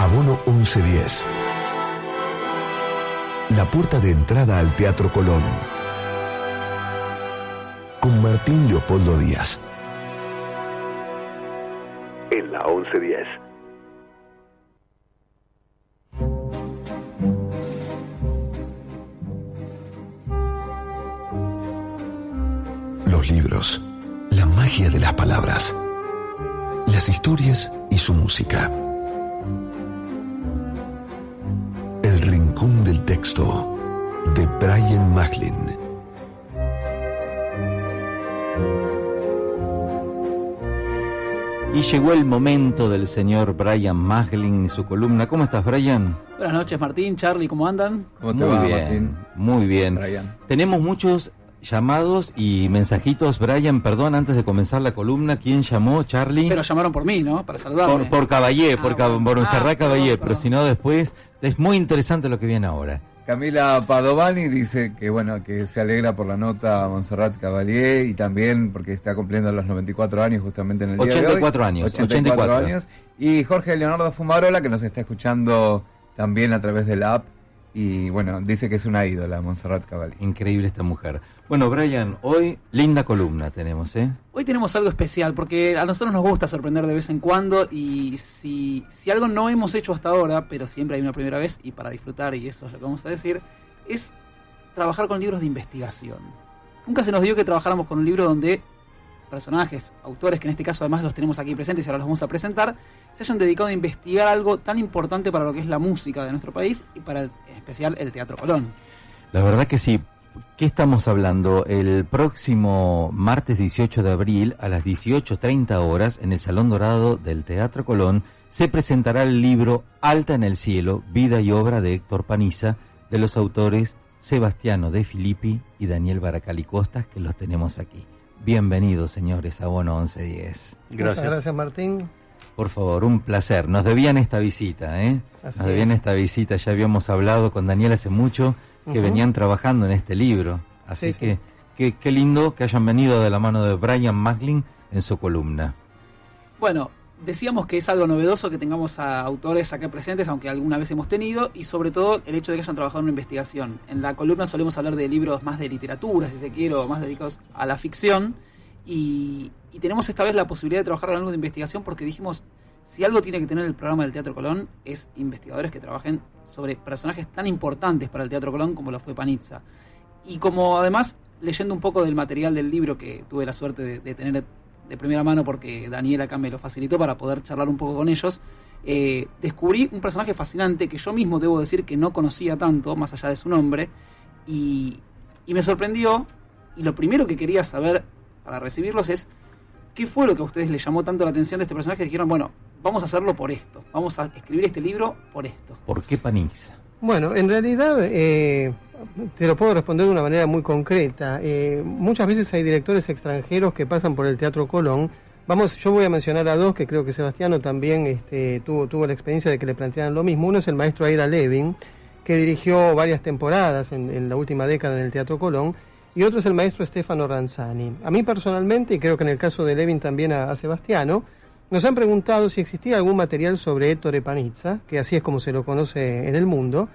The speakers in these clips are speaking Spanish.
Abono 1110. La puerta de entrada al Teatro Colón. Con Martín Leopoldo Díaz. En la 1110. Los libros, la magia de las palabras, las historias y su música. El rincón del texto de Brian Macklin. Y llegó el momento del señor Brian Macklin y su columna. ¿Cómo estás, Brian? Buenas noches, Martín, Charlie, ¿cómo andan? ¿Cómo te va, bien, Martín? Muy bien. Brian. Tenemos muchos llamados y mensajitos. Brian, perdón, antes de comenzar la columna, ¿quién llamó? Charlie. Pero llamaron por mí, ¿no? Para saludarme. Por Caballé, por Montserrat Caballé, perdón. pero si no después, es muy interesante lo que viene ahora. Camila Padovani dice que bueno, que se alegra por la nota a Montserrat Caballé y también porque está cumpliendo los 94 años justamente en el día de hoy. 84 años. 84 años. Y Jorge Leonardo Fumarola, que nos está escuchando también a través de la app. Y bueno, dice que es una ídola, Montserrat Caballé. Increíble esta mujer. Bueno, Brian, hoy linda columna tenemos, ¿eh? Hoy tenemos algo especial, porque a nosotros nos gusta sorprender de vez en cuando, y si algo no hemos hecho hasta ahora, pero siempre hay una primera vez, y para disfrutar, y eso es lo que vamos a decir, es trabajar con libros de investigación. Nunca se nos dio que trabajáramos con un libro donde personajes, autores, que en este caso además los tenemos aquí presentes y ahora los vamos a presentar, se hayan dedicado a investigar algo tan importante para lo que es la música de nuestro país y para en especial el Teatro Colón. La verdad que sí. ¿Qué estamos hablando? El próximo martes 18 de abril a las 18:30 horas en el Salón Dorado del Teatro Colón se presentará el libro Alta en el Cielo, vida y obra de Héctor Panizza, de los autores Sebastiano De Filippi y Daniel Baracali Costas, que los tenemos aquí. Bienvenidos, señores, a Abono 1110. Gracias. Muchas gracias, Martín. Por favor, un placer. Nos debían esta visita, ¿eh? Nos debían esta visita. Ya habíamos hablado con Daniel hace mucho que venían trabajando en este libro. Así que qué lindo que hayan venido de la mano de Brian Macklin en su columna. Bueno, decíamos que es algo novedoso que tengamos a autores acá presentes, aunque alguna vez hemos tenido, y sobre todo el hecho de que hayan trabajado en una investigación. En la columna solemos hablar de libros más de literatura, si se quiere, o más dedicados a la ficción, y tenemos esta vez la posibilidad de trabajar en algo de investigación porque dijimos, si algo tiene que tener el programa del Teatro Colón es investigadores que trabajen sobre personajes tan importantes para el Teatro Colón como lo fue Panizza. Y como además, leyendo un poco del material del libro que tuve la suerte de tener de primera mano porque Daniel acá me lo facilitó para poder charlar un poco con ellos, descubrí un personaje fascinante que yo mismo debo decir que no conocía tanto, más allá de su nombre, y me sorprendió, y lo primero que quería saber para recibirlos es ¿qué fue lo que a ustedes les llamó tanto la atención de este personaje? Dijeron, bueno, vamos a hacerlo por esto, vamos a escribir este libro por esto. ¿Por qué Panizza? Bueno, en realidad te lo puedo responder de una manera muy concreta. Muchas veces hay directores extranjeros que pasan por el Teatro Colón. Yo voy a mencionar a dos que creo que Sebastiano también tuvo la experiencia de que le plantearan lo mismo. Uno es el maestro Ira Levin, que dirigió varias temporadas en la última década en el Teatro Colón, y otro es el maestro Stefano Ranzani. A mí personalmente, y creo que en el caso de Levin también a Sebastiano, nos han preguntado si existía algún material sobre Ettore Panizza, que así es como se lo conoce en el mundo,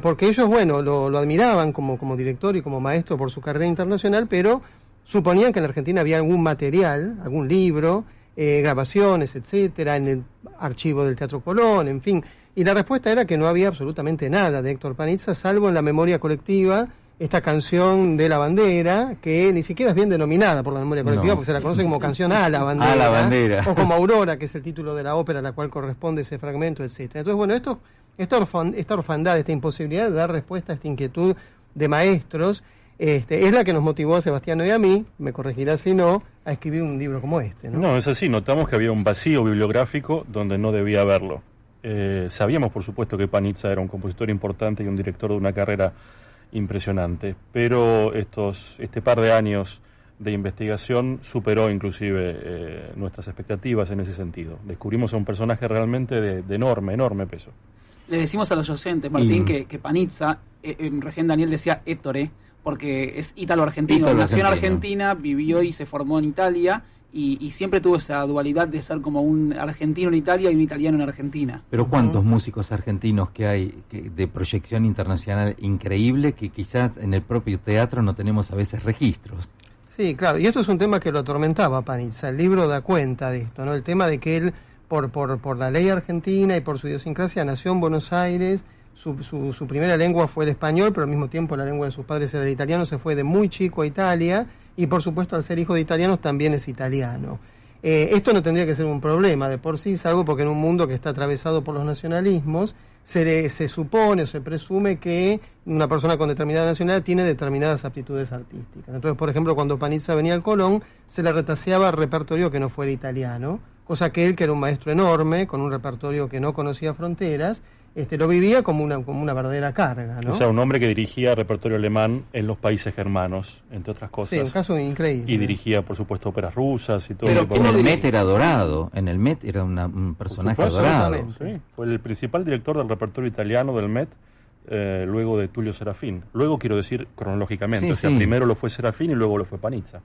porque ellos, bueno, lo admiraban como director y como maestro por su carrera internacional, pero suponían que en la Argentina había algún material, algún libro, grabaciones, etcétera, en el archivo del Teatro Colón, en fin. Y la respuesta era que no había absolutamente nada de Héctor Panizza, salvo en la memoria colectiva, esta canción de la bandera, que ni siquiera es bien denominada por la memoria colectiva, porque se la conoce como canción a la bandera, a la bandera, o como Aurora, que es el título de la ópera a la cual corresponde ese fragmento, etcétera. Entonces, bueno, esta orfandad, esta imposibilidad de dar respuesta a esta inquietud de maestros, es la que nos motivó a Sebastiano y a mí, me corregirá si no, a escribir un libro como este, ¿no? No, es así, notamos que había un vacío bibliográfico donde no debía haberlo. Sabíamos, por supuesto, que Panizza era un compositor importante y un director de una carrera impresionante, pero este par de años de investigación superó inclusive nuestras expectativas en ese sentido. Descubrimos a un personaje realmente de enorme peso. Le decimos a los oyentes, Martín, que Panizza, recién Daniel decía Ettore, porque es ítalo-argentino, nació en Argentina, vivió y se formó en Italia, y siempre tuvo esa dualidad de ser como un argentino en Italia y un italiano en Argentina. Pero ¿cuántos músicos argentinos que hay de proyección internacional increíble que quizás en el propio teatro no tenemos a veces registros? Sí, claro, y esto es un tema que lo atormentaba a Panizza. El libro da cuenta de esto, ¿no? El tema de que él, por la ley argentina y por su idiosincrasia, nació en Buenos Aires. Su primera lengua fue el español, pero al mismo tiempo la lengua de sus padres era el italiano. Se fue de muy chico a Italia y, por supuesto, al ser hijo de italianos también es italiano. Esto no tendría que ser un problema de por sí, salvo porque en un mundo que está atravesado por los nacionalismos se supone o se presume que una persona con determinada nacionalidad tiene determinadas aptitudes artísticas. Entonces, por ejemplo, cuando Panizza venía al Colón, se le retaseaba repertorio que no fuera italiano, cosa que él, que era un maestro enorme, con un repertorio que no conocía fronteras, lo vivía como una verdadera carga, ¿no? O sea, un hombre que dirigía repertorio alemán en los países germanos, entre otras cosas. Sí, un caso increíble. Y dirigía, por supuesto, óperas rusas y todo. Pero tipo En de- el Met era adorado, en el Met era un personaje Por supuesto, adorado. absolutamente. Sí, fue el principal director del repertorio italiano del Met, luego de Tullio Serafín. Luego, quiero decir, cronológicamente. Sí, O sea, sí. primero lo fue Serafín y luego lo fue Panizza.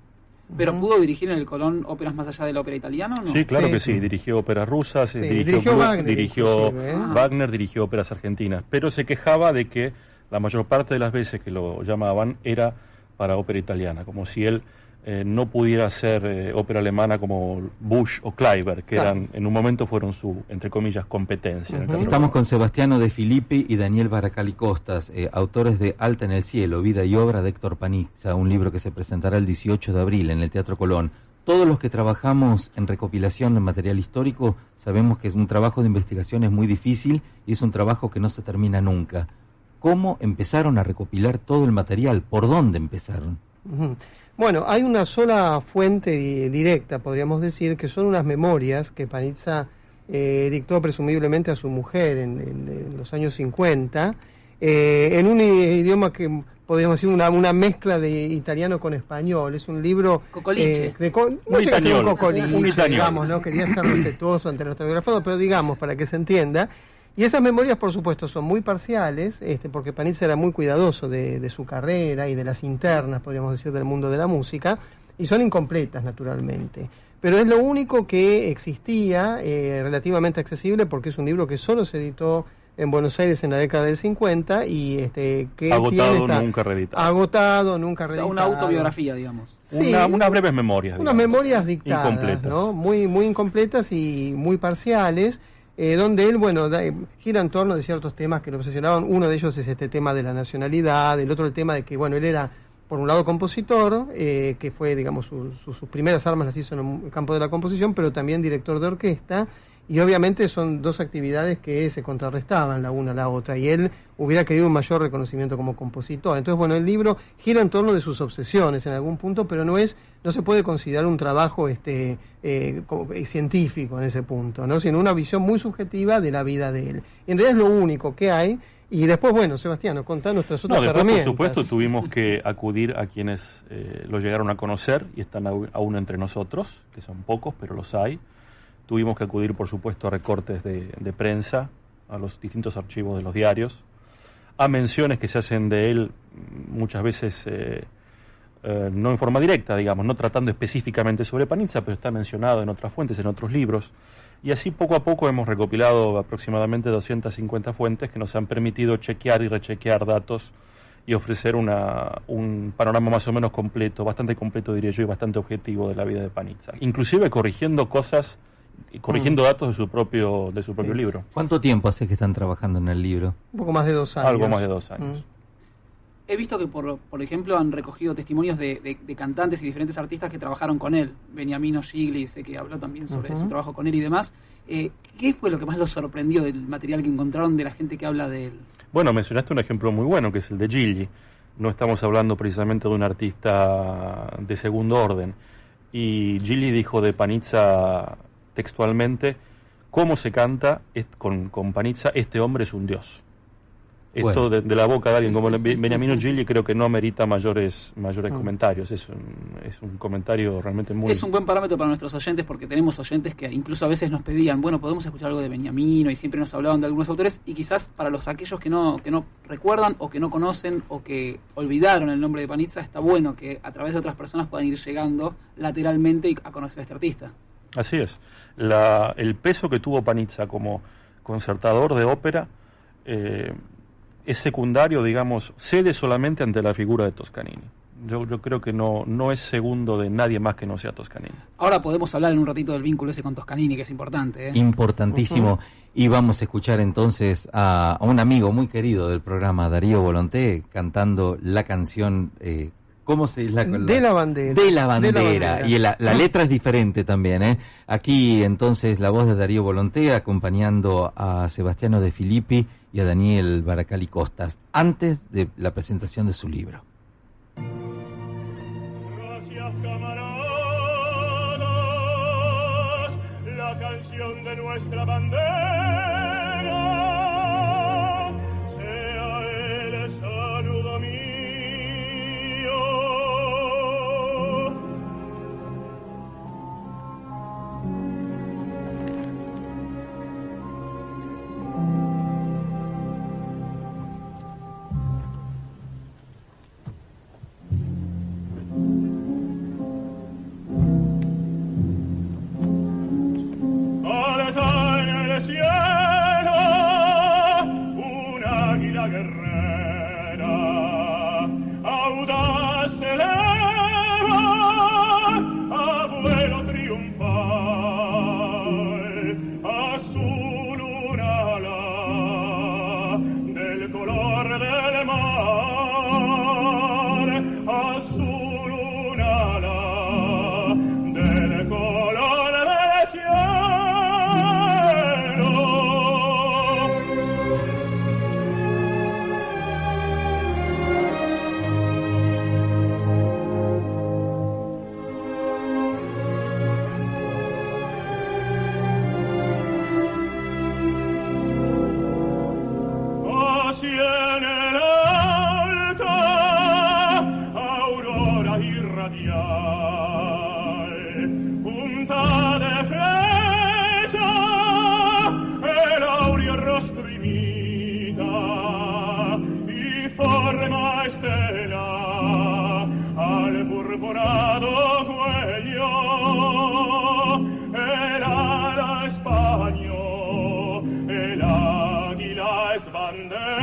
¿Pero pudo dirigir en el Colón óperas más allá de la ópera italiana o no? Sí, claro Sí, que sí. sí. Dirigió óperas rusas, Sí, dirigió dirigió Gluck, Wagner dirigió inclusive, ¿eh? Wagner, dirigió óperas argentinas. Pero se quejaba de que la mayor parte de las veces que lo llamaban era para ópera italiana, como si él no pudiera hacer ópera alemana como Busch o Kleiber, que Claro. eran en un momento fueron su, entre comillas, competencia. en el teatro Estamos colón. con Sebastiano De Filippi y Daniel Baracali Costas, autores de Alta en el Cielo, vida y obra de Héctor Panizza, un libro que se presentará el 18 de abril en el Teatro Colón. Todos los que trabajamos en recopilación de material histórico sabemos que es un trabajo de investigación, es muy difícil y es un trabajo que no se termina nunca. ¿Cómo empezaron a recopilar todo el material? ¿Por dónde empezaron? Ujú. Bueno, hay una sola fuente directa, podríamos decir, que son unas memorias que Panizza dictó presumiblemente a su mujer en los años 50, en un idioma que podríamos decir una mezcla de italiano con español. Es un libro... Cocoliche. no Un llega a ser itañol, un cocoliche, un itañol. digamos, ¿no? Quería ser respetuoso ante nuestro biógrafo, pero digamos, para que se entienda. Y esas memorias, por supuesto, son muy parciales, porque Panizza era muy cuidadoso de su carrera y de las internas, podríamos decir, del mundo de la música, y son incompletas, naturalmente. Pero es lo único que existía relativamente accesible, porque es un libro que solo se editó en Buenos Aires en la década del 50 y que Agotado, nunca reeditado. Agotado, nunca O sea, reeditado. una autobiografía, digamos. Sí, Unas breves memorias. unas digamos. memorias dictadas, Incompletas. ¿no? Muy incompletas y muy parciales, donde él, bueno, gira en torno de ciertos temas que lo obsesionaban. Uno de ellos es este tema de la nacionalidad, el otro el tema de que, bueno, él era, por un lado, compositor, que fue, digamos, sus primeras armas las hizo en el campo de la composición, pero también director de orquesta, y obviamente son dos actividades que se contrarrestaban la una a la otra, y él hubiera querido un mayor reconocimiento como compositor. Entonces, bueno, el libro gira en torno de sus obsesiones en algún punto, pero no se puede considerar un trabajo científico en ese punto, ¿no? Sino una visión muy subjetiva de la vida de él. Y en realidad es lo único que hay. Y después, bueno, Sebastián, contá nuestras otras Después, herramientas. por supuesto, tuvimos que acudir a quienes lo llegaron a conocer y están aún entre nosotros, que son pocos, pero los hay. Tuvimos que acudir, por supuesto, a recortes de prensa, a los distintos archivos de los diarios, a menciones que se hacen de él muchas veces no en forma directa, digamos, no tratando específicamente sobre Panizza, pero está mencionado en otras fuentes, en otros libros. Y así poco a poco hemos recopilado aproximadamente 250 fuentes que nos han permitido chequear y rechequear datos y ofrecer un panorama más o menos completo, bastante completo diría yo, y bastante objetivo de la vida de Panizza. Inclusive corrigiendo cosas y corrigiendo datos de su propio libro. ¿Cuánto tiempo hace que están trabajando en el libro? Un poco más de 2 años. Algo más de 2 años. He visto que, por ejemplo, han recogido testimonios de cantantes y diferentes artistas que trabajaron con él. Beniamino Gigli, sé que habló también sobre su trabajo con él y demás. ¿Qué fue lo que más los sorprendió del material que encontraron de la gente que habla de él? Bueno, mencionaste un ejemplo muy bueno, que es el de Gigli. No estamos hablando precisamente de un artista de segundo orden. Y Gigli dijo de Panizza textualmente: ¿cómo se canta con Panizza? Este hombre es un dios. Esto de la boca de alguien como Beniamino Gigli creo que no amerita mayores comentarios. Es un comentario realmente muy... Es un buen parámetro para nuestros oyentes, porque tenemos oyentes que incluso a veces nos pedían, bueno, podemos escuchar algo de Beniamino, y siempre nos hablaban de algunos autores, y quizás para aquellos que no recuerdan o que no conocen o que olvidaron el nombre de Panizza, está bueno que a través de otras personas puedan ir llegando lateralmente a conocer a este artista. Así es. El peso que tuvo Panizza como concertador de ópera es secundario, digamos, cede solamente ante la figura de Toscanini. Yo creo que no es segundo de nadie más que no sea Toscanini. Ahora podemos hablar en un ratito del vínculo ese con Toscanini, que es importante. Importantísimo. Y vamos a escuchar entonces a un amigo muy querido del programa, Darío Volonté, cantando la canción... ¿Cómo se dice? De la bandera. De la bandera. Y la letra es diferente también, ¿eh? Aquí entonces la voz de Darío Volonté acompañando a Sebastiano De Filippi y a Daniel Baracali Costas antes de la presentación de su libro. Gracias, camaradas, la canción de nuestra bandera sea el saludo mío. Alta en el cielo un águila guerrera, audaz se eleva a vuelo triunfal, azul un ala del color del mar, azul un ala del color del cielo. Así en el alto, aurora irradial, punta de flecha, el áureo rostro imita y forma estela al purpurado cuello, el ala español, el águila es bandera.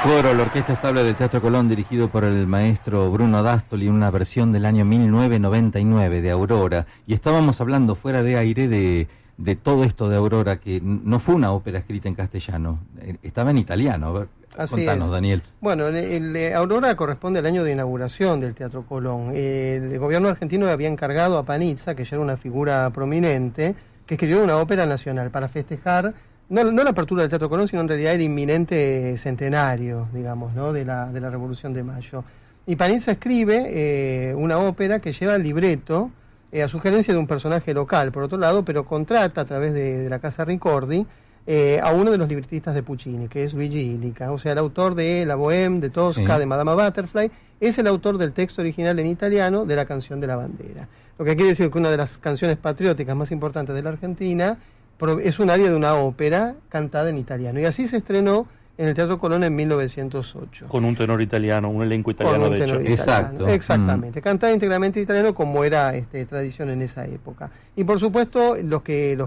Coro, la Orquesta Estable del Teatro Colón, dirigido por el maestro Bruno D'Astoli, una versión del año 1999 de Aurora. Y estábamos hablando fuera de aire de de todo esto de Aurora, que no fue una ópera escrita en castellano, estaba en italiano. A ver, Así contanos, es. Daniel. Bueno, Aurora corresponde al año de inauguración del Teatro Colón. El gobierno argentino le había encargado a Panizza, que ya era una figura prominente, que escribiera una ópera nacional para festejar no la apertura del Teatro Colón, sino en realidad el inminente centenario, digamos, ¿no? de la Revolución de Mayo. Y Panizza escribe una ópera que lleva el libreto a sugerencia de un personaje local, por otro lado, pero contrata a través de la Casa Ricordi a uno de los libretistas de Puccini, que es Luigi Illica, o sea, el autor de La Bohème, de Tosca, Sí. de Madama Butterfly, es el autor del texto original en italiano de la Canción de la Bandera. Lo que quiere decir que una de las canciones patrióticas más importantes de la Argentina es un aria de una ópera cantada en italiano. Y así se estrenó en el Teatro Colón en 1908. Con un tenor italiano, un elenco italiano, Con un de hecho. tenor italiano. Exacto. Exactamente. Cantada íntegramente en italiano como era tradición en esa época. Y por supuesto, los que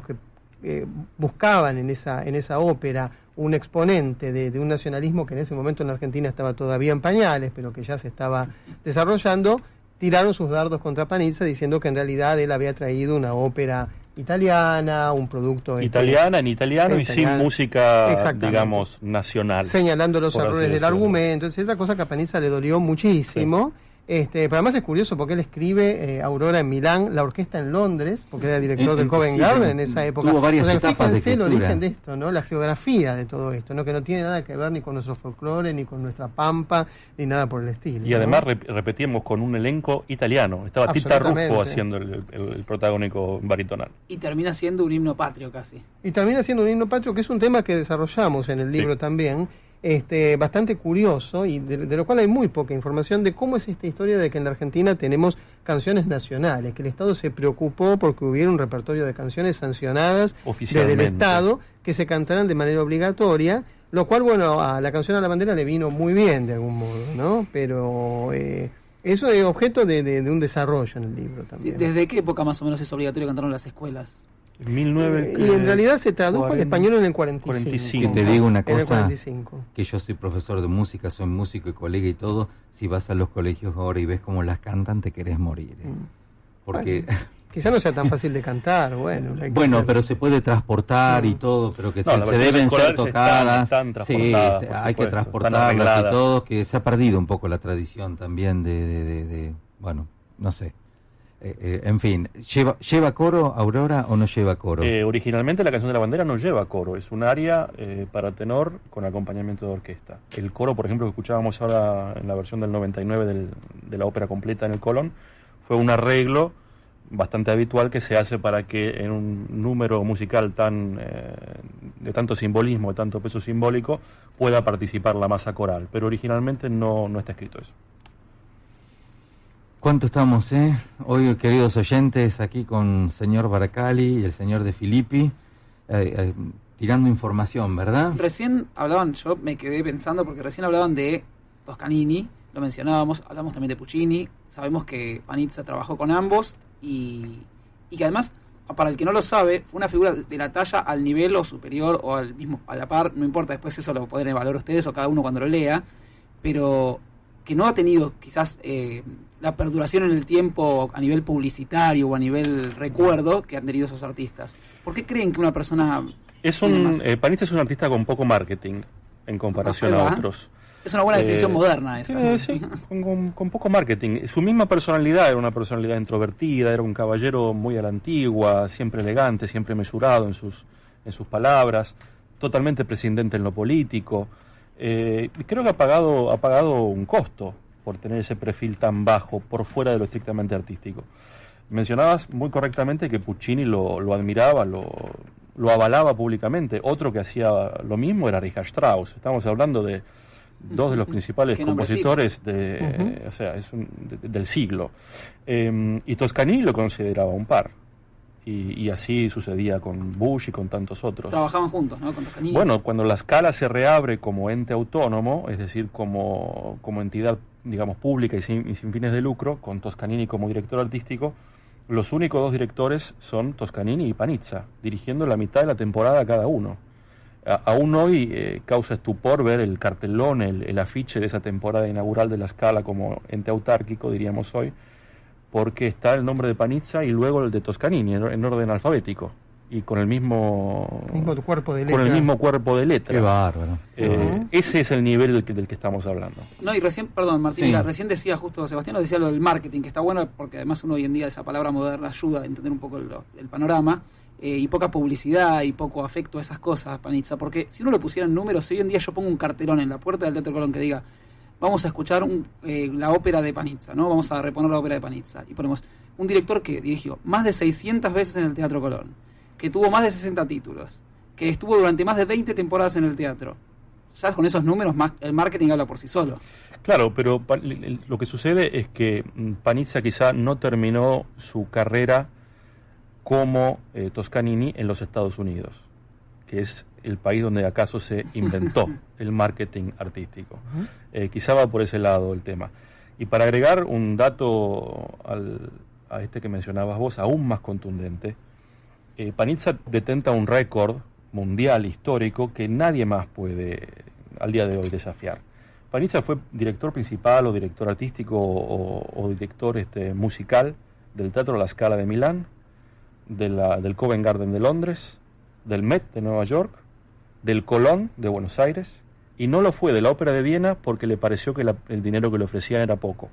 buscaban en esa ópera un exponente de un nacionalismo que en ese momento en Argentina estaba todavía en pañales, pero que ya se estaba desarrollando, tiraron sus dardos contra Panizza diciendo que en realidad él había traído una ópera italiana, un producto Italiana, en italiano en y sin italiano. música, Exactamente. digamos, nacional. señalando los por así errores del decirlo. argumento, etcétera, cosa que a Panizza le dolió muchísimo. Pero además es curioso porque él escribe Aurora en Milán, la orquesta en Londres, porque era director del Covent Sí, Garden en esa época. tuvo varias O sea, etapas de fíjense el escritura. origen de esto, ¿no? La geografía de todo esto, ¿no? Que no tiene nada que ver ni con nuestro folclore, ni con nuestra pampa, ni nada por el estilo. Y ¿no? además repetíamos con un elenco italiano. Estaba Tita Absolutamente. Ruffo haciendo el protagónico baritonal. Y termina siendo un himno patrio casi. Y termina siendo un himno patrio, que es un tema que desarrollamos en el libro Sí. también, bastante curioso y de lo cual hay muy poca información de cómo es esta historia de que en la Argentina tenemos canciones nacionales, que el Estado se preocupó porque hubiera un repertorio de canciones sancionadas desde el Oficialmente. Estado que se cantaran de manera obligatoria, lo cual, bueno, a la Canción a la Bandera le vino muy bien de algún modo, ¿no? Pero eso es objeto de un desarrollo en el libro Sí, también. ¿desde qué época más o menos es obligatorio cantar en las escuelas? 1900, Y en realidad se tradujo al 40, español en el 45. 45. Que te digo una En el cosa, 45. que yo soy profesor de música, soy músico y colega y todo, si vas a los colegios ahora y ves cómo las cantan, te querés morir. Porque, Quizá no sea tan fácil de cantar, bueno. hay que bueno, hacer- pero se puede transportar y Mm. todo, pero que No, se las versiones deben ser escolares tocadas. están Sí, transportadas, por hay que supuesto, están transportarlas y arregladas. todo, que se ha perdido un poco la tradición también de bueno, no sé. En fin, ¿lleva coro, Aurora, o no lleva coro? Originalmente la Canción de la Bandera no lleva coro, es un aria para tenor con acompañamiento de orquesta. El coro, por ejemplo, que escuchábamos ahora en la versión del 99 de la ópera completa en el Colón, fue un arreglo bastante habitual que se hace para que en un número musical de tanto simbolismo, de tanto peso simbólico, pueda participar la masa coral. Pero originalmente no está escrito eso. ¿Cuánto estamos, hoy, queridos oyentes, aquí con señor Baracali y el señor De Filippi, tirando información, ¿verdad? Recién hablaban, yo me quedé pensando porque recién hablaban de Toscanini, lo mencionábamos, hablamos también de Puccini, sabemos que Panizza trabajó con ambos y que además, para el que no lo sabe, fue una figura de la talla al nivel o superior o al mismo, a la par, no importa, después eso lo podrán evaluar ustedes o cada uno cuando lo lea, pero que no ha tenido quizás la perduración en el tiempo a nivel publicitario o a nivel recuerdo que han tenido esos artistas. ¿Por qué creen que una persona... Panizza es un artista con poco marketing en comparación Ahí va. a otros. Es una buena definición moderna esa. Sí, con poco marketing. Su misma personalidad era una personalidad introvertida, era un caballero muy a la antigua, siempre elegante, siempre mesurado en sus palabras, totalmente prescindente en lo político. Creo que ha pagado un costo por tener ese perfil tan bajo por fuera de lo estrictamente artístico. Mencionabas muy correctamente que Puccini lo admiraba, lo avalaba públicamente. Otro que hacía lo mismo era Richard Strauss. Estamos hablando de dos de los principales Qué compositores del siglo. Y Toscanini lo consideraba un par. Y así sucedía con Bush y con tantos otros. Trabajaban juntos, ¿no? Con Toscanini. Bueno, cuando la Scala se reabre como ente autónomo, es decir, como entidad, digamos, pública y sin fines de lucro, con Toscanini como director artístico, los únicos dos directores son Toscanini y Panizza, dirigiendo la mitad de la temporada cada uno. Aún hoy causa estupor ver el cartelón, el afiche de esa temporada inaugural de la Scala como ente autárquico, diríamos hoy, porque está el nombre de Panizza y luego el de Toscanini en orden alfabético. y con el mismo cuerpo de con el letra. mismo cuerpo de letra. Qué bárbaro. Ese es el nivel del que estamos hablando. No, y recién, perdón, Martín, Sí. mira, recién decía justo Sebastián, decía lo del marketing, que está bueno porque además uno hoy en día esa palabra moderna ayuda a entender un poco el panorama, y poca publicidad y poco afecto a esas cosas, Panizza, porque si uno le pusiera en números, si hoy en día yo pongo un cartelón en la puerta del Teatro Colón que diga, vamos a escuchar la ópera de Panizza, ¿no? Vamos a reponer la ópera de Panizza, y ponemos un director que dirigió más de 600 veces en el Teatro Colón, que tuvo más de 60 títulos, que estuvo durante más de 20 temporadas en el teatro. Ya con esos números el marketing habla por sí solo. Claro, pero lo que sucede es que Panizza quizá no terminó su carrera como Toscanini en los Estados Unidos, que es el país donde acaso se inventó el marketing artístico. Quizá va por ese lado el tema. Y para agregar un dato a este que mencionabas vos, aún más contundente, Panizza detenta un récord mundial histórico que nadie más puede al día de hoy desafiar. Panizza fue director principal o director artístico o director musical del Teatro La Scala de Milán, del Covent Garden de Londres, del Met de Nueva York, del Colón de Buenos Aires, y no lo fue de la Ópera de Viena porque le pareció que el dinero que le ofrecían era poco.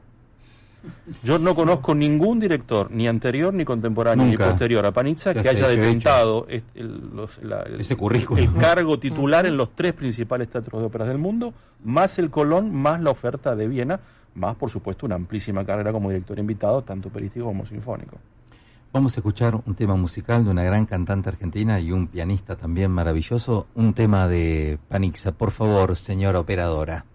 Yo no conozco ningún director, ni anterior, ni contemporáneo, Nunca. ni posterior a Panizza, que haya detentado ese currículum, el cargo titular en los 3 principales teatros de óperas del mundo, más el Colón, más la oferta de Viena, más, por supuesto, una amplísima carrera como director invitado, tanto operístico como sinfónico. Vamos a escuchar un tema musical de una gran cantante argentina y un pianista también maravilloso, un tema de Panizza. Por favor, señora operadora.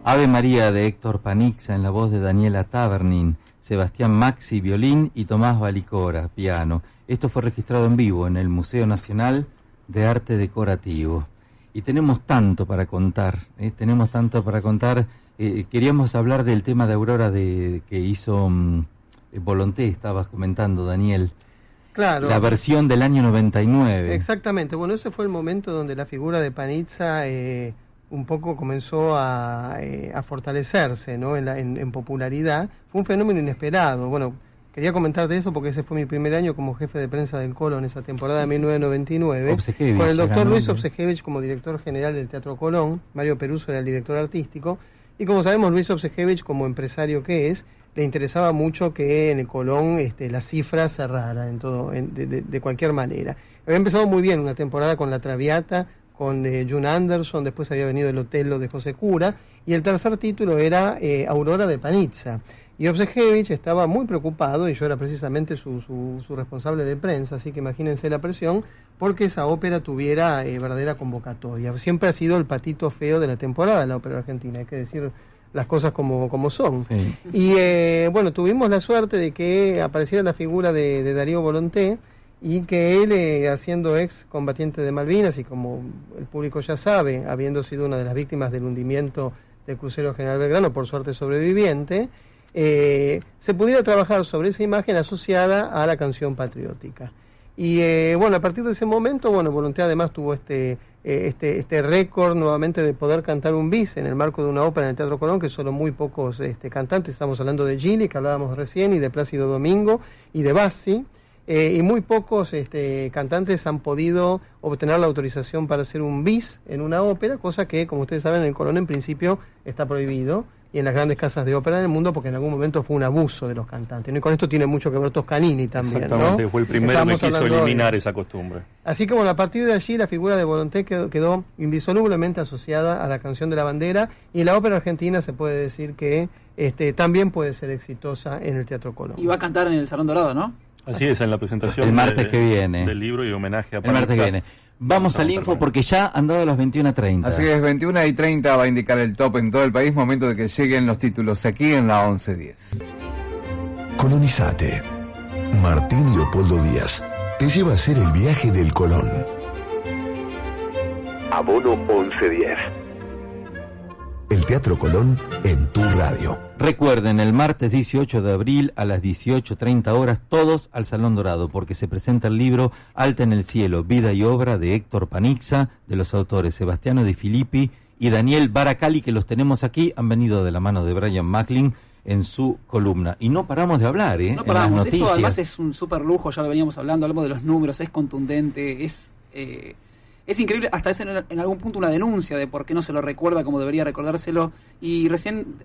Ave María de Héctor Panizza en la voz de Daniela Tabernin, Sebastián Maxi violín y Tomás Valicora piano. Esto fue registrado en vivo en el Museo Nacional de Arte Decorativo. Y tenemos tanto para contar, tenemos tanto para contar. Queríamos hablar del tema de Aurora que hizo Volonté, estabas comentando, Daniel. Claro. La versión del año 99. Exactamente. Bueno, ese fue el momento donde la figura de Panizza un poco comenzó a fortalecerse, ¿no? en popularidad. Fue un fenómeno inesperado. Bueno, quería comentarte eso porque ese fue mi primer año como jefe de prensa del Colón, esa temporada de 1999, con el doctor Luis Obsejevich como director general del Teatro Colón. Mario Peruso era el director artístico, y como sabemos, Luis Obsejevich, como empresario que es, le interesaba mucho que en el Colón la cifra cerrara de cualquier manera. Había empezado muy bien una temporada con La Traviata, con June Anderson, después había venido El Otello de José Cura, y el tercer título era Aurora de Panizza. Y Obsejevich estaba muy preocupado, y yo era precisamente su responsable de prensa, así que imagínense la presión, porque esa ópera tuviera verdadera convocatoria. Siempre ha sido el patito feo de la temporada de la ópera argentina, hay que decir las cosas como son. Sí. Y bueno, tuvimos la suerte de que apareciera la figura de Darío Volonté, y que él, haciendo ex combatiente de Malvinas, y como el público ya sabe, habiendo sido una de las víctimas del hundimiento del crucero General Belgrano, por suerte sobreviviente, se pudiera trabajar sobre esa imagen asociada a la canción patriótica. Y bueno, a partir de ese momento, bueno, Volonté además tuvo este récord nuevamente de poder cantar un bis en el marco de una ópera en el Teatro Colón, que solo muy pocos cantantes, estamos hablando de Gili, que hablábamos recién, y de Plácido Domingo, y de Bassi, y muy pocos cantantes han podido obtener la autorización para hacer un bis en una ópera, cosa que, como ustedes saben, en el Colón en principio está prohibido, y en las grandes casas de ópera del mundo, porque en algún momento fue un abuso de los cantantes, ¿no? Y con esto tiene mucho que ver Toscanini también. Exactamente, ¿no? Fue el primero que quiso eliminar esa costumbre. Así que bueno, a partir de allí la figura de Volonté quedó indisolublemente asociada a la canción de la bandera, y la ópera argentina se puede decir que también puede ser exitosa en el Teatro Colón. Y va a cantar en el Salón Dorado, ¿no? Así es, en la presentación el martes que viene del libro y homenaje a Panizza. El martes que viene. Vamos al info porque ya han dado las 21:30. Así es, 21:30 va a indicar el top en todo el país, momento de que lleguen los títulos aquí en la 1110. Colonizate. Martín Leopoldo Díaz te lleva a hacer el viaje del Colón. Abono 1110. El Teatro Colón en tu radio. Recuerden, el martes 18 de abril a las 18:30 horas, todos al Salón Dorado, porque se presenta el libro Alta en el Cielo, vida y obra de Héctor Panizza, de los autores Sebastiano Di Filippi y Daniel Baracali, que los tenemos aquí, han venido de la mano de Brian Macklin en su columna. Y no paramos de hablar, No paramos, esto además es un súper lujo, ya lo veníamos hablando, hablamos de los números, es contundente, es increíble, hasta es en algún punto una denuncia de por qué no se lo recuerda como debería recordárselo. Y recién,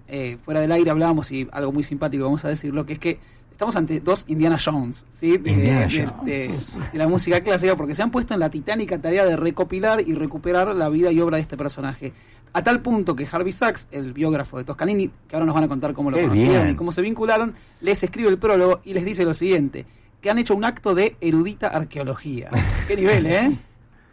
fuera del aire, hablábamos, y algo muy simpático, vamos a decirlo, que es que estamos ante dos Indiana Jones, ¿sí? De la música clásica, porque se han puesto en la titánica tarea de recopilar y recuperar la vida y obra de este personaje. A tal punto que Harvey Sachs, el biógrafo de Toscanini, que ahora nos van a contar cómo lo conocieron y cómo se vincularon, les escribe el prólogo y les dice lo siguiente: que han hecho un acto de erudita arqueología. ¿Qué nivel,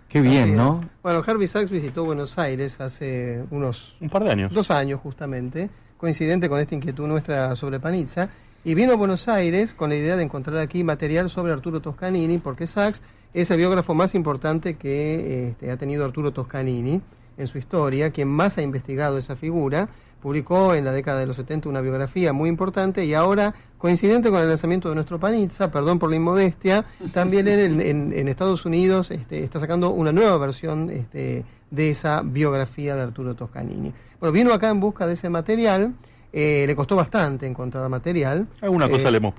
Qué bien, ¿no? Bueno, Harvey Sachs visitó Buenos Aires hace un par de años. 2 años justamente, coincidente con esta inquietud nuestra sobre Panizza, y vino a Buenos Aires con la idea de encontrar aquí material sobre Arturo Toscanini, porque Sachs es el biógrafo más importante que ha tenido Arturo Toscanini en su historia, quien más ha investigado esa figura. Publicó en la década de los 70 una biografía muy importante, y ahora, coincidente con el lanzamiento de nuestro Panizza, perdón por la inmodestia, también en Estados Unidos está sacando una nueva versión de esa biografía de Arturo Toscanini. Bueno, vino acá en busca de ese material, le costó bastante encontrar material. Alguna cosa le hemos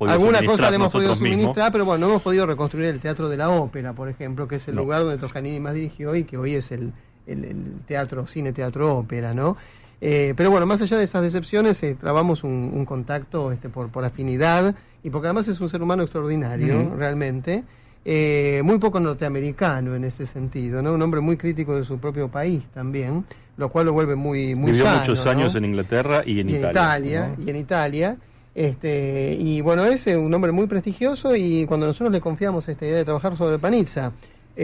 podido suministrar, pero bueno, no hemos podido reconstruir el Teatro de la Ópera, por ejemplo, que es el lugar donde Toscanini más dirigió y que hoy es el teatro, cine, teatro, ópera, ¿no? Pero bueno, más allá de esas decepciones, trabamos un contacto por afinidad, y porque además es un ser humano extraordinario, realmente, muy poco norteamericano en ese sentido, ¿no? Un hombre muy crítico de su propio país también, lo cual lo vuelve muy Vivió sano, muchos años, ¿no? En Inglaterra y en Italia. Y en Italia. Y bueno, es un hombre muy prestigioso, y cuando nosotros le confiamos esta idea de trabajar sobre Panizza,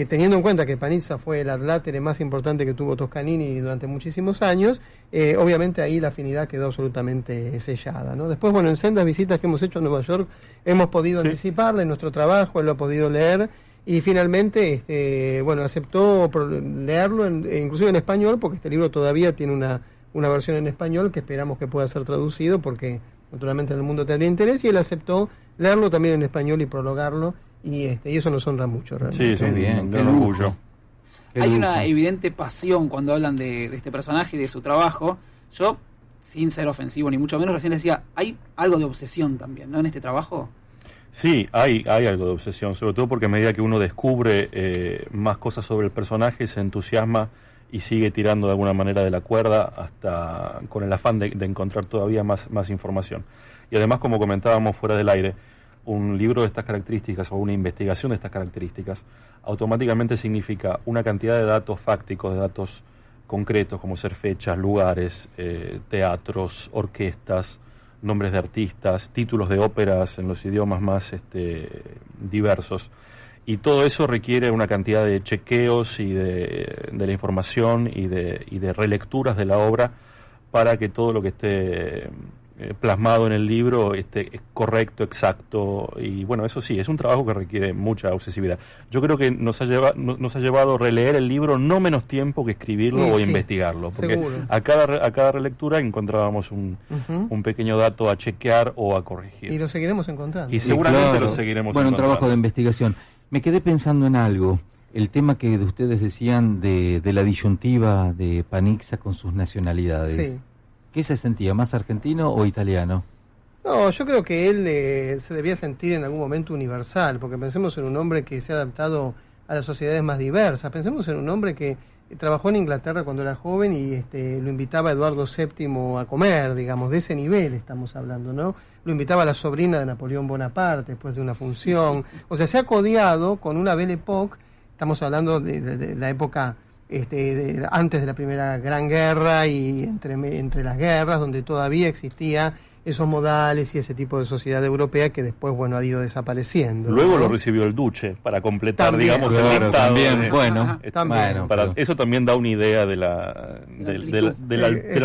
teniendo en cuenta que Panizza fue el adlátere más importante que tuvo Toscanini durante muchísimos años, obviamente ahí la afinidad quedó absolutamente sellada, ¿no? Después, bueno, en sendas visitas que hemos hecho a Nueva York, hemos podido anticiparle nuestro trabajo, él lo ha podido leer, y finalmente, bueno, aceptó leerlo, inclusive en español, porque este libro todavía tiene una versión en español que esperamos que pueda ser traducido, porque naturalmente en el mundo tendría interés, y él aceptó leerlo también en español y prologarlo. Y eso nos honra mucho, realmente. Sí, bien, qué orgullo. Qué Hay lujo. una evidente pasión cuando hablan de este personaje y de su trabajo. Yo, sin ser ofensivo ni mucho menos, recién decía, hay algo de obsesión también, ¿no?, en este trabajo. Sí, hay algo de obsesión, sobre todo porque a medida que uno descubre más cosas sobre el personaje, se entusiasma y sigue tirando de alguna manera de la cuerda hasta con el afán de encontrar todavía más información. Y además, como comentábamos fuera del aire, un libro de estas características o una investigación de estas características automáticamente significa una cantidad de datos fácticos, de datos concretos, como ser fechas, lugares, teatros, orquestas, nombres de artistas, títulos de óperas en los idiomas más diversos. Y todo eso requiere una cantidad de chequeos y de la información y de relecturas de la obra para que todo lo que esté plasmado en el libro esté correcto, exacto. Y bueno, eso sí, es un trabajo que requiere mucha obsesividad. Yo creo que nos ha llevado a releer el libro no menos tiempo que escribirlo o investigarlo, porque seguro. a cada relectura encontrábamos un pequeño dato a chequear o a corregir. Y lo seguiremos encontrando. Y seguramente Claro. lo seguiremos Bueno, un encontrando. trabajo de investigación. Me quedé pensando en algo. El tema que ustedes decían de la disyuntiva de Paniza con sus nacionalidades. Sí. ¿Qué se sentía, más argentino o italiano? No, yo creo que él se debía sentir en algún momento universal, porque pensemos en un hombre que se ha adaptado a las sociedades más diversas. Pensemos en un hombre que trabajó en Inglaterra cuando era joven y lo invitaba Eduardo VII a comer, digamos, de ese nivel estamos hablando, ¿no? Lo invitaba a la sobrina de Napoleón Bonaparte después de una función. O sea, se ha codeado con una Belle Époque, estamos hablando de la época antes de la Primera Gran Guerra y entre las guerras, donde todavía existía esos modales y ese tipo de sociedad europea que después, bueno, ha ido desapareciendo. Luego ¿no? lo recibió el Duce para completar, También. digamos, el Claro, listado. también, bueno, También. pero- Eso también da una idea de la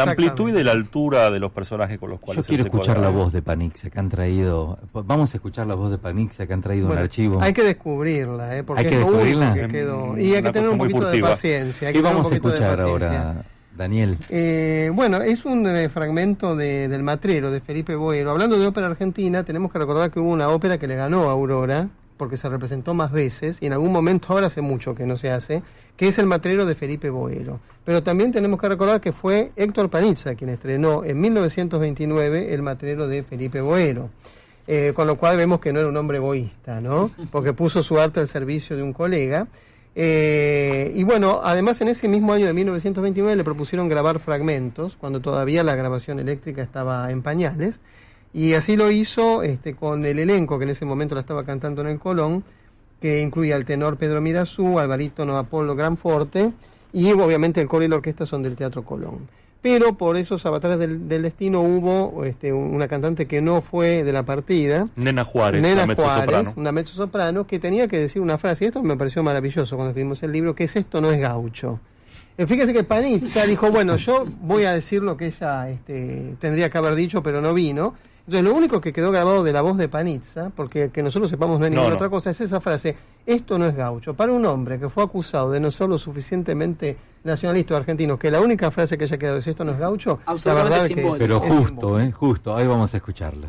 amplitud y de la altura de los personajes con los Yo cuales quiero él se escuchar la cuadra. voz de Panixa que han traído. Vamos a escuchar la voz de Panixa que han traído en Bueno, el archivo. hay que descubrirla, porque ¿Hay que es lo descubrirla? único que quedó. Y hay Una que tener cosa un muy poquito furtiva. de paciencia. Hay ¿Qué que tener un vamos a poquito de escuchar paciencia. ahora, Daniel? Bueno, es un fragmento del Matrero de Felipe Boero. Hablando de ópera argentina, tenemos que recordar que hubo una ópera que le ganó a Aurora, porque se representó más veces, y en algún momento, ahora hace mucho que no se hace, que es el Matrero de Felipe Boero. Pero también tenemos que recordar que fue Héctor Paniza quien estrenó en 1929 el Matrero de Felipe Boero. Con lo cual vemos que no era un hombre egoísta, ¿no? Porque puso su arte al servicio de un colega. Y bueno, además en ese mismo año de 1929 le propusieron grabar fragmentos, cuando todavía la grabación eléctrica estaba en pañales, y así lo hizo con el elenco que en ese momento la estaba cantando en el Colón, que incluía al tenor Pedro Mirazú, al barítono Apolo Granforte, y obviamente el coro y la orquesta son del Teatro Colón. Pero por esos avatares del destino hubo una cantante que no fue de la partida, Nena Juárez, Nena la mezzosoprano. Juárez, una mezzosoprano, que tenía que decir una frase, y esto me pareció maravilloso cuando escribimos el libro, que es esto no es gaucho. Fíjese que Paniza dijo, bueno, yo voy a decir lo que ella tendría que haber dicho, pero no vino. Entonces lo único que quedó grabado de la voz de Paniza, porque que nosotros sepamos no hay ninguna otra cosa, es esa frase, esto no es gaucho. Para un hombre que fue acusado de no ser lo suficientemente nacionalista o argentino, que la única frase que haya quedado es esto no es gaucho, la Absolutamente verdad es que simbólico. Pero es simbólico. justo, ahí vamos a escucharla.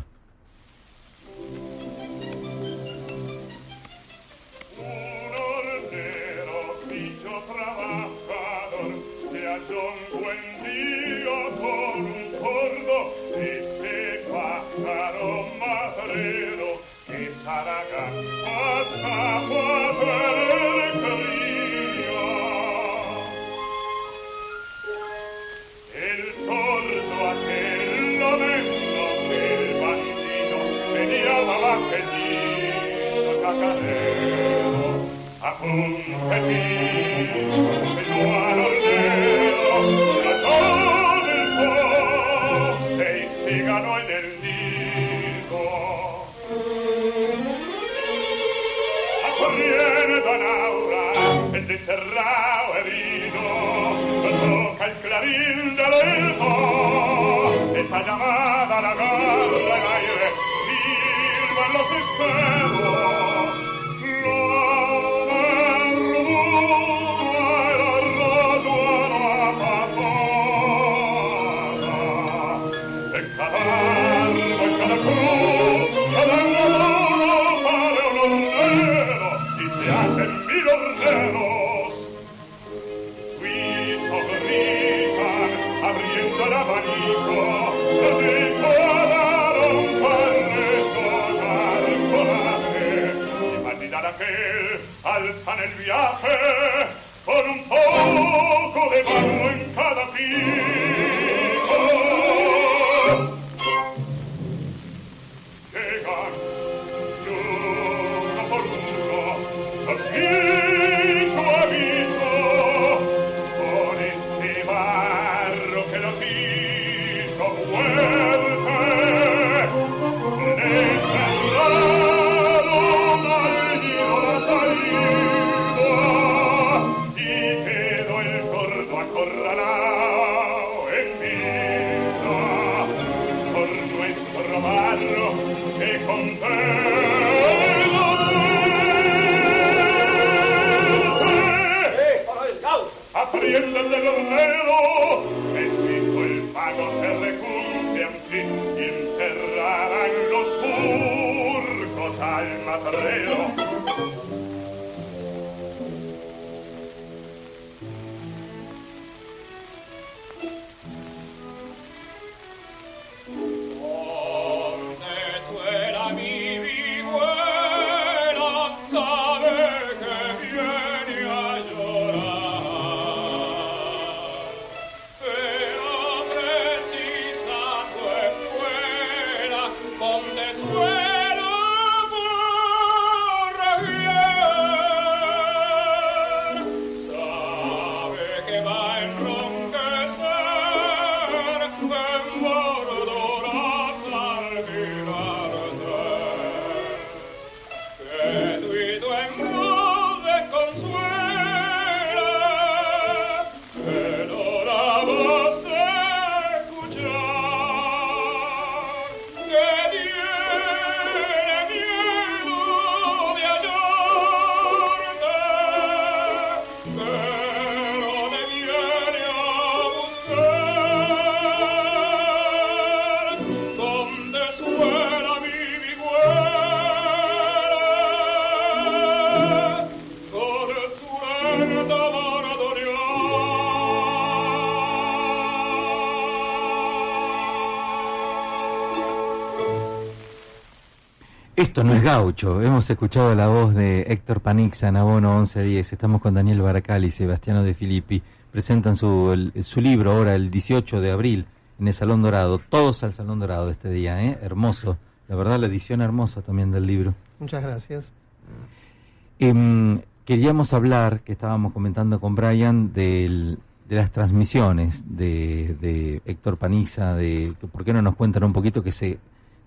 Un hornero, pillo trabajador, se halló un buen día con un sordo, ese pájaro madrero, que Zaragoza pasaba a tener cría. El sordo aquel lamento que el bandido tenía babaquetito cacarero, a puntetito vino al hornero, trató del pote y se ganó en el nido. Corriendo a Laura, el desterrado herido, toca el clarín del elfo, esa llamada a la garra el aire, silban los esteros, la merluna era roto a la pasada, en cada árbol, en cada cruz, cada uno, 1000 horneros y se hacen 1000 horneros. comienzan el viaje con un poco de barro en cada pico. Llegan y uno por uno los pico a pico con ese barro que los hizo fuerte. Cerraron al nido la salida y quedó el gordo acorralado en vida por nuestro barro que con pelo apriéndale los dedos, bendito el pago se recumbe así y enterrarán los surcos al matrero. Donde suena mi vihuela, sabe que viene a llorar. Pero precisando escuela, donde suena por rabiar, sabe que va a enronquecer, en mordoras al mirarse. Que tuito en cruz desconsuela, que no la vas a escuchar, que tiene miedo de hallarte, pero te viene a buscar, donde suena mi vihuela, con su lenta maradonear. Esto no es gaucho. Hemos escuchado la voz de Héctor Panizza en Abono 1110. Estamos con Daniel Baracali y Sebastiano De Filippi. Presentan su libro ahora el 18 de abril en el Salón Dorado. Todos al Salón Dorado este día, ¿eh? Hermoso. La verdad, la edición hermosa también del libro. Muchas gracias. Queríamos hablar, que estábamos comentando con Brian, de las transmisiones de Héctor Panizza. ¿Por qué no nos cuentan un poquito que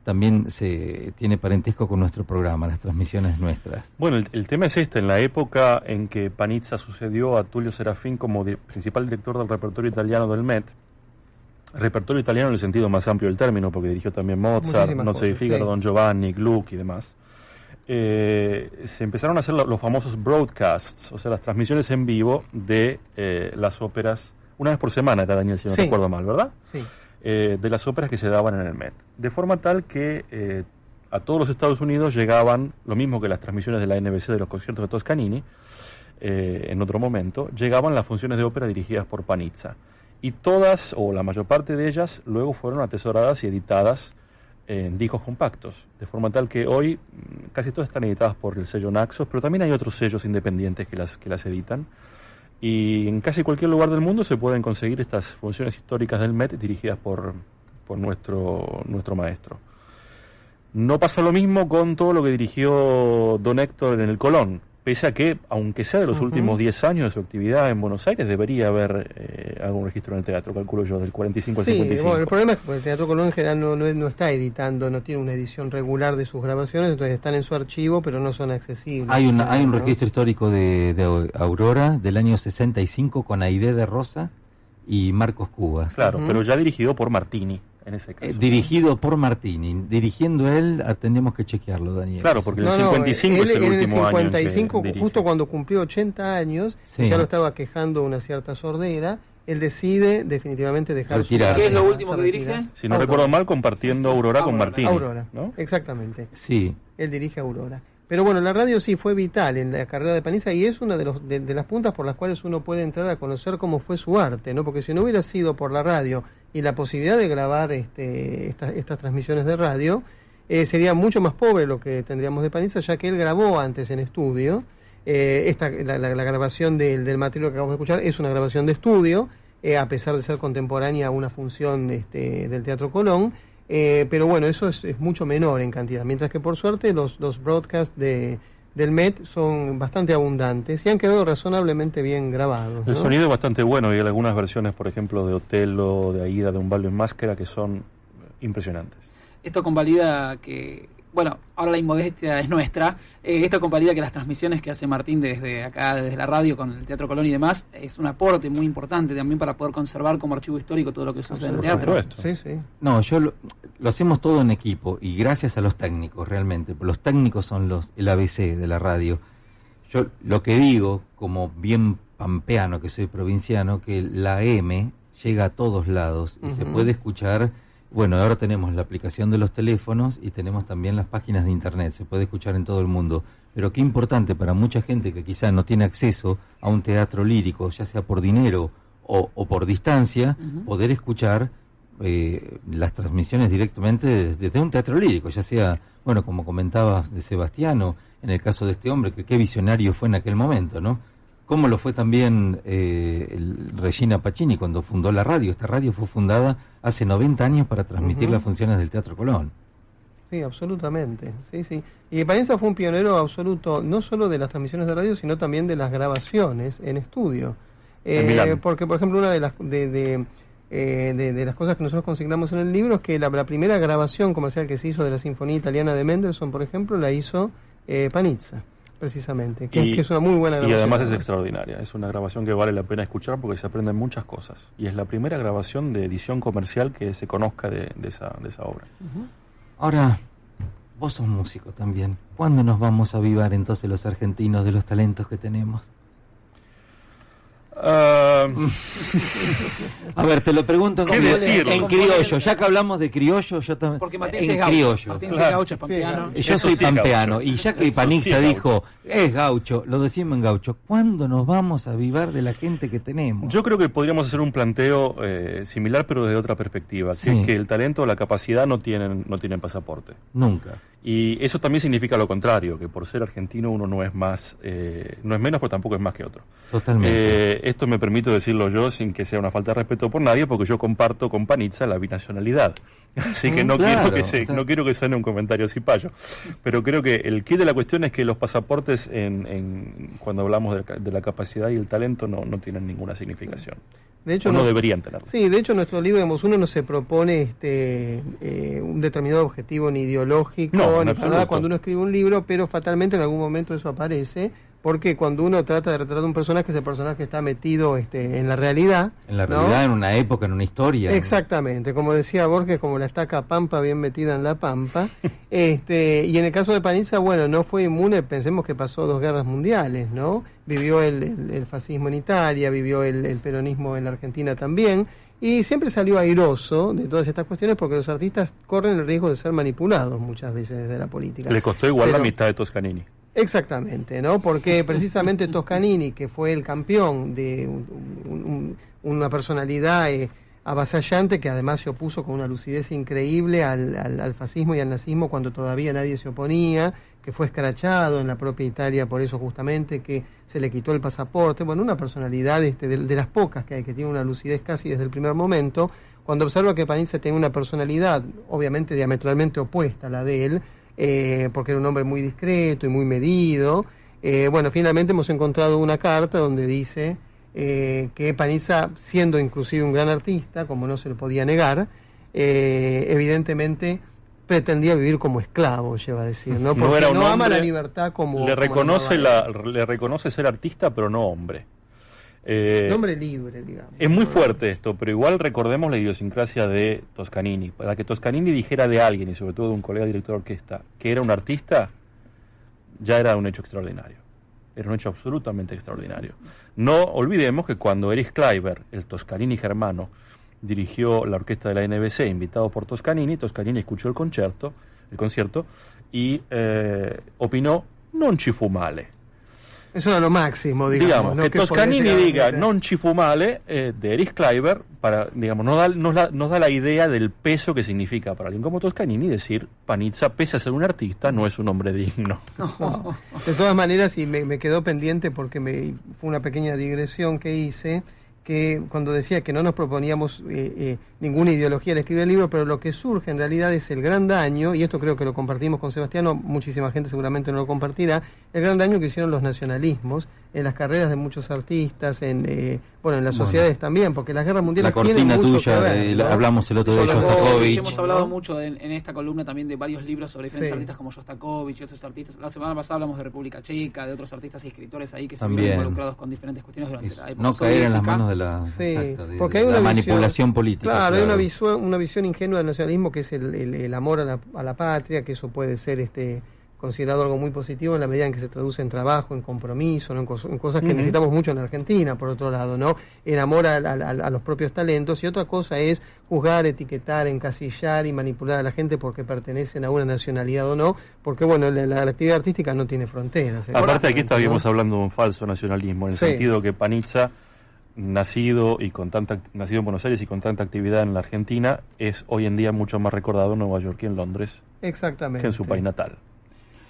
también se tiene parentesco con nuestro programa, las transmisiones nuestras? Bueno, el tema es en la época en que Panizza sucedió a Tullio Serafín como principal director del repertorio italiano del Met, repertorio italiano en el sentido más amplio del término, porque dirigió también Mozart, Nozze di Figaro, Don Giovanni, Gluck y demás. Se empezaron a hacer los famosos broadcasts, o sea, las transmisiones en vivo de las óperas, una vez por semana era, Daniel, si no recuerdo mal, ¿verdad? Sí. De las óperas que se daban en el Met, de forma tal que a todos los Estados Unidos llegaban, lo mismo que las transmisiones de la NBC de los conciertos de Toscanini, en otro momento, llegaban las funciones de ópera dirigidas por Panizza, y todas, o la mayor parte de ellas, luego fueron atesoradas y editadas en discos compactos, de forma tal que hoy casi todas están editadas por el sello Naxos, pero también hay otros sellos independientes que las editan. Y en casi cualquier lugar del mundo se pueden conseguir estas funciones históricas del Met dirigidas por nuestro maestro. No pasa lo mismo con todo lo que dirigió don Héctor en el Colón, pese a que, aunque sea de los últimos 10 años de su actividad en Buenos Aires, debería haber algún registro en el teatro, calculo yo, del 45 al 55. Bueno, el problema es que el Teatro Colón en general no está editando, no tiene una edición regular de sus grabaciones, entonces están en su archivo, pero no son accesibles. Hay un registro histórico de Aurora del año 65 con Aide de Rosa y Marcos Cubas. Claro, pero ya dirigido por Martini. En ese caso. Dirigido por Martini. Dirigiendo él, tendremos que chequearlo, Daniel. Claro, porque el 55 es el último año. En el 55, justo cuando cumplió 80 años, sí, ya lo estaba quejando una cierta sordera, él decide definitivamente dejar su casa. ¿Qué es lo último que dirige? Si no recuerdo mal, compartiendo Aurora con Martini. Aurora, ¿no? Exactamente. Sí. Él dirige Aurora. Pero bueno, la radio sí fue vital en la carrera de Panizza y es una de las puntas por las cuales uno puede entrar a conocer cómo fue su arte, ¿no? Porque si no hubiera sido por la radio y la posibilidad de grabar estas transmisiones de radio, sería mucho más pobre lo que tendríamos de Panizza, ya que él grabó antes en estudio La grabación del material que acabamos de escuchar es una grabación de estudio, a pesar de ser contemporánea a una función del Teatro Colón, pero bueno, eso es mucho menor en cantidad, mientras que por suerte los broadcasts del Met son bastante abundantes y han quedado razonablemente bien grabados, ¿no? El sonido es bastante bueno y hay algunas versiones, por ejemplo, de Otelo, de Aida, de Un baldo en máscara, que son impresionantes. Esto convalida que, bueno, ahora la inmodestia es nuestra, esto convalida que las transmisiones que hace Martín desde acá, desde la radio con el Teatro Colón y demás, es un aporte muy importante también para poder conservar como archivo histórico todo lo que sucede en el teatro. Sí, sí. No, lo hacemos todo en equipo y gracias a los técnicos realmente. Los técnicos son el ABC de la radio. Yo lo que digo, como bien pampeano que soy provinciano, que la AM llega a todos lados y se puede escuchar. Bueno, ahora tenemos la aplicación de los teléfonos y tenemos también las páginas de internet, se puede escuchar en todo el mundo. Pero qué importante para mucha gente que quizá no tiene acceso a un teatro lírico, ya sea por dinero o por distancia, poder escuchar las transmisiones directamente desde un teatro lírico, ya sea, bueno, como comentabas de Sebastiano, en el caso de este hombre, que qué visionario fue en aquel momento, ¿no? Como lo fue también Regina Pacini cuando fundó la radio. Esta radio fue fundada hace 90 años para transmitir las funciones del Teatro Colón. Sí, absolutamente. Sí, sí. Y Panizza fue un pionero absoluto, no solo de las transmisiones de radio, sino también de las grabaciones en estudio. Porque, por ejemplo, una de las de las cosas que nosotros consignamos en el libro es que la primera grabación comercial que se hizo de la Sinfonía Italiana de Mendelssohn, por ejemplo, la hizo Panizza, precisamente, que es una muy buena grabación. Y además es extraordinaria, es una grabación que vale la pena escuchar porque se aprenden muchas cosas. Y es la primera grabación de edición comercial que se conozca de esa obra. Ahora, vos sos músico también. ¿Cuándo nos vamos a avivar entonces los argentinos de los talentos que tenemos? A ver, te lo pregunto en criollo. Ya que hablamos de criollo, yo también. Porque Martín en es criollo. Martín es gaucho, es pampeano. Yo soy pampeano. Y ya que Panizza dijo, es gaucho, lo decimos en gaucho. ¿Cuándo nos vamos a avivar de la gente que tenemos? Yo creo que podríamos hacer un planteo similar, pero desde otra perspectiva. Sí. Que es que el talento o la capacidad no tienen pasaporte. Nunca. Y eso también significa lo contrario, que por ser argentino uno no es más, no es menos, pero tampoco es más que otro. Totalmente. Esto me permito decirlo yo sin que sea una falta de respeto por nadie, porque yo comparto con Panizza la binacionalidad. Así que no quiero que suene un comentario cipayo. Pero creo que el quid de la cuestión es que los pasaportes, cuando hablamos de la capacidad y el talento, no tienen ninguna significación. De hecho, no deberían tenerlo. Sí, de hecho, nuestro libro, digamos, uno no se propone un determinado objetivo ni ideológico, ni para nada cuando uno escribe un libro, pero fatalmente en algún momento eso aparece, porque cuando uno trata de retratar un personaje, ese personaje está metido en la realidad. En la realidad, en una época, en una historia. Exactamente, como decía Borges, como la estaca pampa bien metida en la pampa. Y en el caso de Panizza, bueno, no fue inmune, pensemos que pasó 2 guerras mundiales, ¿no? Vivió el fascismo en Italia, vivió el peronismo en la Argentina también, y siempre salió airoso de todas estas cuestiones porque los artistas corren el riesgo de ser manipulados muchas veces desde la política. Le costó igual la mitad de Toscanini. Exactamente, ¿no? Porque precisamente Toscanini, que fue el campeón de una personalidad avasallante, que además se opuso con una lucidez increíble al fascismo y al nazismo cuando todavía nadie se oponía, que fue escrachado en la propia Italia por eso justamente, que se le quitó el pasaporte. Bueno, una personalidad de las pocas que hay, que tiene una lucidez casi desde el primer momento. Cuando observa que Panizza tiene una personalidad obviamente diametralmente opuesta a la de él, porque era un hombre muy discreto y muy medido, bueno, finalmente hemos encontrado una carta donde dice que Panizza, siendo inclusive un gran artista, como no se le podía negar, evidentemente pretendía vivir como esclavo, lleva a decir, ¿no? Porque no ama la libertad como... Le reconoce ser artista, pero no hombre. Hombre libre, digamos. Es muy fuerte esto, pero igual recordemos la idiosincrasia de Toscanini. Para que Toscanini dijera de alguien, y sobre todo de un colega director de orquesta, que era un artista, ya era un hecho extraordinario. Era un hecho absolutamente extraordinario. No olvidemos que cuando Erich Kleiber, el Toscanini germano, dirigió la orquesta de la NBC, invitado por Toscanini escuchó el concierto, y opinó, non ci fu male. Eso era lo máximo, digamos. ¿no? Que Toscanini diga non ci fu male de Erich Kleiber, para, digamos, nos da la idea del peso que significa para alguien como Toscanini decir Panizza, pese a ser un artista, no es un hombre digno. No. De todas maneras, y me quedó pendiente porque fue una pequeña digresión que hice, que cuando decía que no nos proponíamos ninguna ideología al escribir el libro, pero lo que surge en realidad es el gran daño, y esto creo que lo compartimos con Sebastiano, muchísima gente seguramente no lo compartirá, el gran daño que hicieron los nacionalismos en las carreras de muchos artistas, en las sociedades también, porque las guerras mundiales tienen mucho que ver, ¿no? Hablamos el otro día de Shostakovich. Hemos hablado mucho en esta columna también de varios libros sobre diferentes artistas como Shostakovich y otros artistas. La semana pasada hablamos de República Checa, de otros artistas y escritores ahí que se vieron involucrados con diferentes cuestiones durante la época no caer en las manos de la, porque hay una manipulación política. Claro, hay una visión ingenua del nacionalismo que es el amor a la patria, que eso puede ser considerado algo muy positivo en la medida en que se traduce en trabajo, en compromiso, ¿no? en cosas que necesitamos mucho en Argentina, por otro lado, ¿no? En amor a los propios talentos, y otra cosa es juzgar, etiquetar, encasillar y manipular a la gente porque pertenecen a una nacionalidad o no, porque bueno, la actividad artística no tiene fronteras. Aparte aquí estaríamos hablando de un falso nacionalismo, en el sentido que Panizza, nacido en Buenos Aires y con tanta actividad en la Argentina, es hoy en día mucho más recordado en Nueva York y en Londres que en su país natal.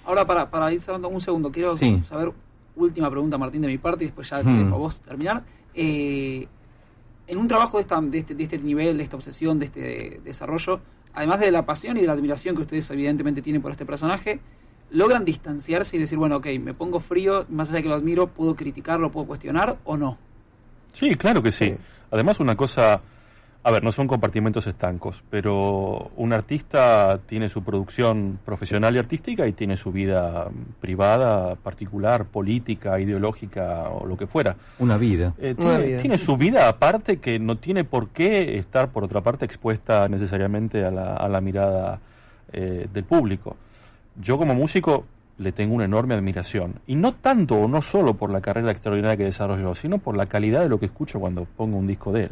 Ahora, para ir cerrando un segundo, quiero saber, última pregunta, Martín, de mi parte, y después ya te dejo a vos terminar. En un trabajo de este nivel, de esta obsesión, de este desarrollo, además de la pasión y de la admiración que ustedes evidentemente tienen por este personaje, ¿logran distanciarse y decir, bueno, ok, me pongo frío, más allá de que lo admiro, puedo criticarlo, puedo cuestionar o no? Sí, claro que sí. Además, una cosa... A ver, no son compartimentos estancos, pero un artista tiene su producción profesional y artística y tiene su vida privada, particular, política, ideológica o lo que fuera. Una vida. Tiene su vida aparte que no tiene por qué estar, por otra parte, expuesta necesariamente a la mirada del público. Yo como músico le tengo una enorme admiración, y no tanto o no solo por la carrera extraordinaria que desarrolló, sino por la calidad de lo que escucho cuando pongo un disco de él.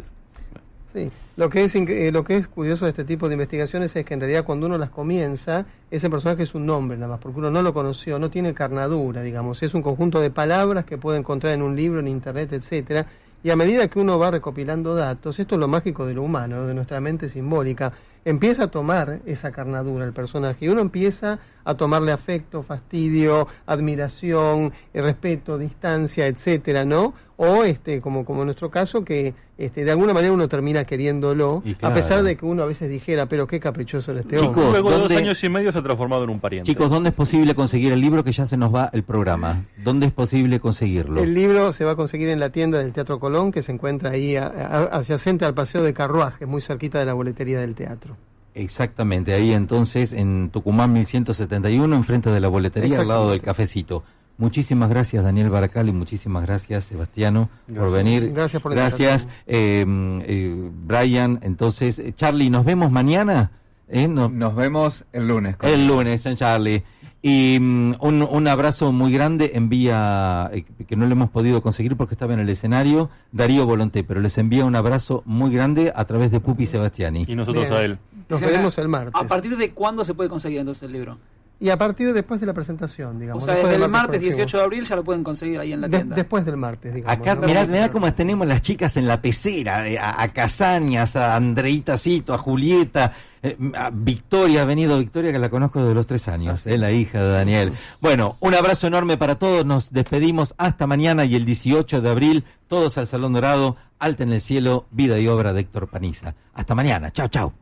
Sí, lo que es curioso de este tipo de investigaciones es que en realidad cuando uno las comienza, ese personaje es un nombre nada más, porque uno no lo conoció, no tiene carnadura, digamos, es un conjunto de palabras que puede encontrar en un libro, en internet, etcétera, y a medida que uno va recopilando datos, esto es lo mágico de lo humano, ¿no? De nuestra mente simbólica, empieza a tomar esa carnadura el personaje, y uno empieza a tomarle afecto, fastidio, admiración, respeto, distancia, etcétera, ¿no? O como en nuestro caso, que de alguna manera uno termina queriéndolo, a pesar de que uno a veces dijera, pero qué caprichoso era este hombre. Luego de 2 años y medio se ha transformado en un pariente. Chicos, ¿dónde es posible conseguir el libro, que ya se nos va el programa? ¿Dónde es posible conseguirlo? El libro se va a conseguir en la tienda del Teatro Colón, que se encuentra ahí adyacente al Paseo de Carruajes, muy cerquita de la boletería del teatro. Exactamente, ahí entonces en Tucumán 1171, enfrente de la boletería, al lado del cafecito. Muchísimas gracias, Daniel Baracal, y muchísimas gracias, Sebastiano, por venir. Gracias por la invitación. Brian. Entonces, Charlie, ¿nos vemos mañana? Nos vemos el lunes. El lunes, Charlie. Y un abrazo muy grande envía, que no le hemos podido conseguir porque estaba en el escenario, Darío Volonté, pero les envía un abrazo muy grande a través de Pupi Sebastiani. Y nosotros a él. Nos veremos el martes. ¿A partir de cuándo se puede conseguir entonces el libro? Y a partir de después de la presentación, digamos. O sea, desde el martes 18 de abril ya lo pueden conseguir ahí en la tienda. Después del martes, digamos. Acá, ¿no? mirá cómo tenemos las chicas en la pecera, a Casañas, a Andreita Cito, a Julieta, a Victoria, ha venido Victoria, que la conozco desde los 3 años, es la hija de Daniel. Bueno, un abrazo enorme para todos, nos despedimos hasta mañana, y el 18 de abril, todos al Salón Dorado, Alta en el Cielo, vida y obra de Héctor Panizza. Hasta mañana, chao, chao.